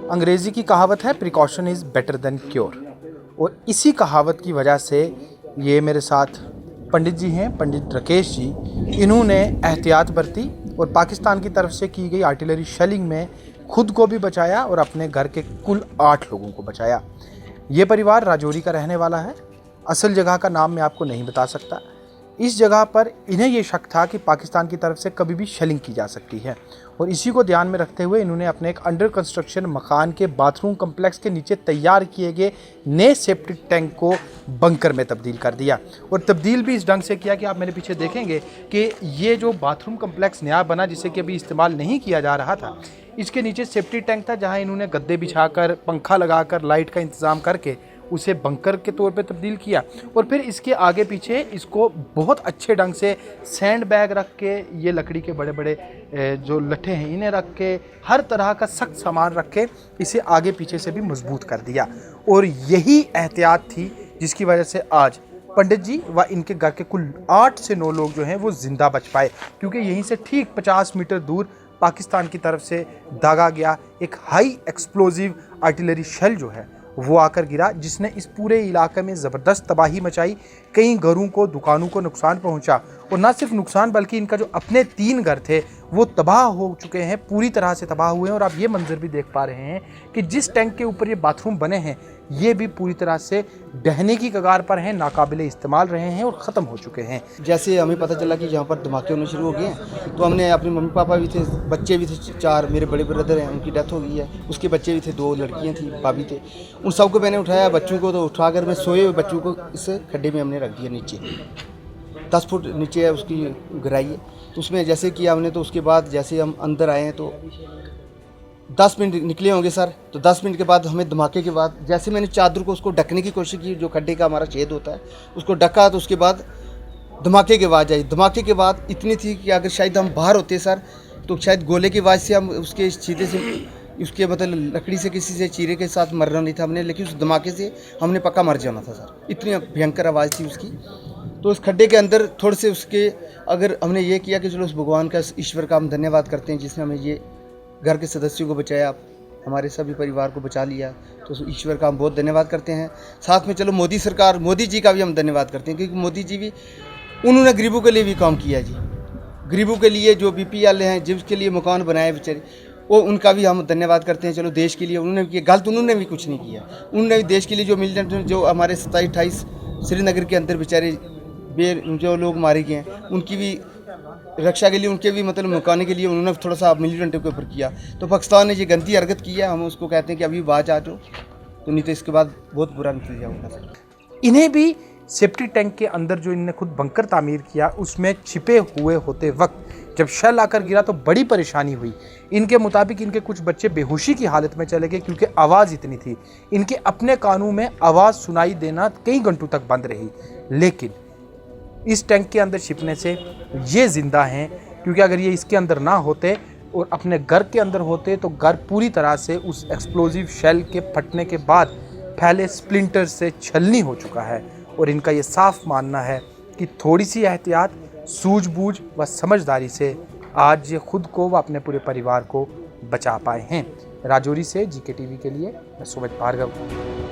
अंग्रेज़ी की कहावत है precaution is better than cure, और इसी कहावत की वजह से ये मेरे साथ पंडित जी हैं, पंडित राकेश जी। इन्होंने एहतियात बरती और पाकिस्तान की तरफ से की गई आर्टिलरी शेलिंग में खुद को भी बचाया और अपने घर के कुल 8 लोगों को बचाया। ये परिवार राजौरी का रहने वाला है। असल जगह का नाम मैं आपको नहीं बता सकता। इस जगह पर इन्हें ये शक था कि पाकिस्तान की तरफ से कभी भी शेलिंग की जा सकती है, और इसी को ध्यान में रखते हुए इन्होंने अपने एक अंडर कंस्ट्रक्शन मकान के बाथरूम कम्प्लेक्स के नीचे तैयार किए गए नए सेप्टिक टैंक को बंकर में तब्दील कर दिया। और तब्दील भी इस ढंग से किया कि आप मेरे पीछे देखेंगे कि ये जो बाथरूम कम्प्लेक्स नया बना, जिसे कि अभी इस्तेमाल नहीं किया जा रहा था, इसके नीचे सेफ्टी टैंक था, जहाँ इन्होंने गद्दे बिछाकर, पंखा लगाकर, लाइट का इंतज़ाम करके उसे बंकर के तौर पे तब्दील किया। और फिर इसके आगे पीछे इसको बहुत अच्छे ढंग से सैंड बैग रख के, ये लकड़ी के बड़े बड़े जो लट्ठे हैं इन्हें रख के, हर तरह का सख्त सामान रख के इसे आगे पीछे से भी मजबूत कर दिया। और यही एहतियात थी जिसकी वजह से आज पंडित जी व इनके घर के कुल 8 से 9 लोग जो हैं वो ज़िंदा बच पाए, क्योंकि यहीं से ठीक 50 मीटर दूर पाकिस्तान की तरफ से दागा गया एक हाई एक्सप्लोजिव आर्टिलरी शेल जो है वो आकर गिरा, जिसने इस पूरे इलाके में ज़बरदस्त तबाही मचाई। कई घरों को, दुकानों को नुकसान पहुंचा, और ना सिर्फ नुकसान बल्कि इनका जो अपने 3 घर थे वो तबाह हो चुके हैं, पूरी तरह से तबाह हुए हैं। और आप ये मंजर भी देख पा रहे हैं कि जिस टैंक के ऊपर ये बाथरूम बने हैं ये भी पूरी तरह से ढहने की कगार पर हैं, नाकाबिले इस्तेमाल रहे हैं और ख़त्म हो चुके हैं। जैसे हमें पता चला कि यहाँ पर धमाके होने शुरू हो गए हैं, तो हमने, अपने मम्मी पापा भी थे, बच्चे भी थे 4, मेरे बड़े ब्रदर हैं, उनकी डेथ हो गई है, उसके बच्चे भी थे, 2 लड़कियाँ थी, भाभी थे, उन सबको मैंने उठाया। बच्चों को तो उठाकर मैं सोए हुए बच्चों को इस खड्डे में हमने रख दिया नीचे, 10 फुट नीचे है उसकी गहराई है। तो उसमें जैसे किया हमने, तो उसके बाद जैसे हम अंदर आए हैं तो 10 मिनट निकले होंगे सर, तो 10 मिनट के बाद हमें धमाके के बाद जैसे मैंने चादर को उसको ढकने की कोशिश की, जो खड्डे का हमारा छेद होता है उसको ढका, तो उसके बाद धमाके की आवाज़ आई। धमाके के बाद इतनी थी कि अगर शायद हम बाहर होते सर, तो शायद गोले की आवाज़ से हम उसके सीधे से, उसके मतलब लकड़ी से किसी से चीरे के साथ मरना नहीं था हमने, लेकिन उस धमाके से हमने पक्का मर जाना था सर, इतनी भयंकर आवाज़ थी उसकी। तो उस खड्डे के अंदर थोड़े से उसके, अगर हमने ये किया कि चलो उस भगवान का, ईश्वर का हम धन्यवाद करते हैं जिसने हमें ये घर के सदस्यों को बचाया, हमारे सभी परिवार को बचा लिया, तो ईश्वर का हम बहुत धन्यवाद करते हैं। साथ में चलो मोदी सरकार, मोदी जी का भी हम धन्यवाद करते हैं, क्योंकि मोदी जी भी, उन्होंने गरीबों के लिए भी काम किया जी। गरीबों के लिए जो बीपी वाले हैं, जिसके लिए मकान बनाए बेचारे, वो उनका भी हम धन्यवाद करते हैं। चलो देश के लिए उन्होंने भी किया, गलत उन्होंने भी कुछ नहीं किया, उन्होंने भी देश के लिए जो मिलिटेंट, जो हमारे 27-28 श्रीनगर के अंदर बेचारे जो लोग मारे गए हैं, उनकी भी रक्षा के लिए, उनके भी मतलब मुकाने के लिए उन्होंने थोड़ा सा मिलिटेंट के ऊपर किया। तो पाकिस्तान ने ये गंदी हरकत की है, हम उसको कहते हैं कि अभी बाज आ जाओ, तो नहीं तो इसके बाद बहुत बुरा नतीजा होगा सर। इन्हें भी सेफ्टी टैंक के अंदर जो इन्होंने खुद बंकर तामीर किया, उसमें छिपे हुए होते वक्त जब शेल आकर गिरा तो बड़ी परेशानी हुई। इनके मुताबिक इनके कुछ बच्चे बेहोशी की हालत में चले गए, क्योंकि आवाज़ इतनी थी। इनके अपने कानों में आवाज़ सुनाई देना कई घंटों तक बंद रही, लेकिन इस टैंक के अंदर छिपने से ये ज़िंदा हैं, क्योंकि अगर ये इसके अंदर ना होते और अपने घर के अंदर होते तो घर पूरी तरह से उस एक्सप्लोजिव शेल के फटने के बाद फैले स्प्लिंटर से छलनी हो चुका है। और इनका ये साफ मानना है कि थोड़ी सी एहतियात, सूझबूझ व समझदारी से आज ये खुद को व अपने पूरे परिवार को बचा पाए हैं। राजौरी से GK TV के लिए मैं सुमित भार्गव।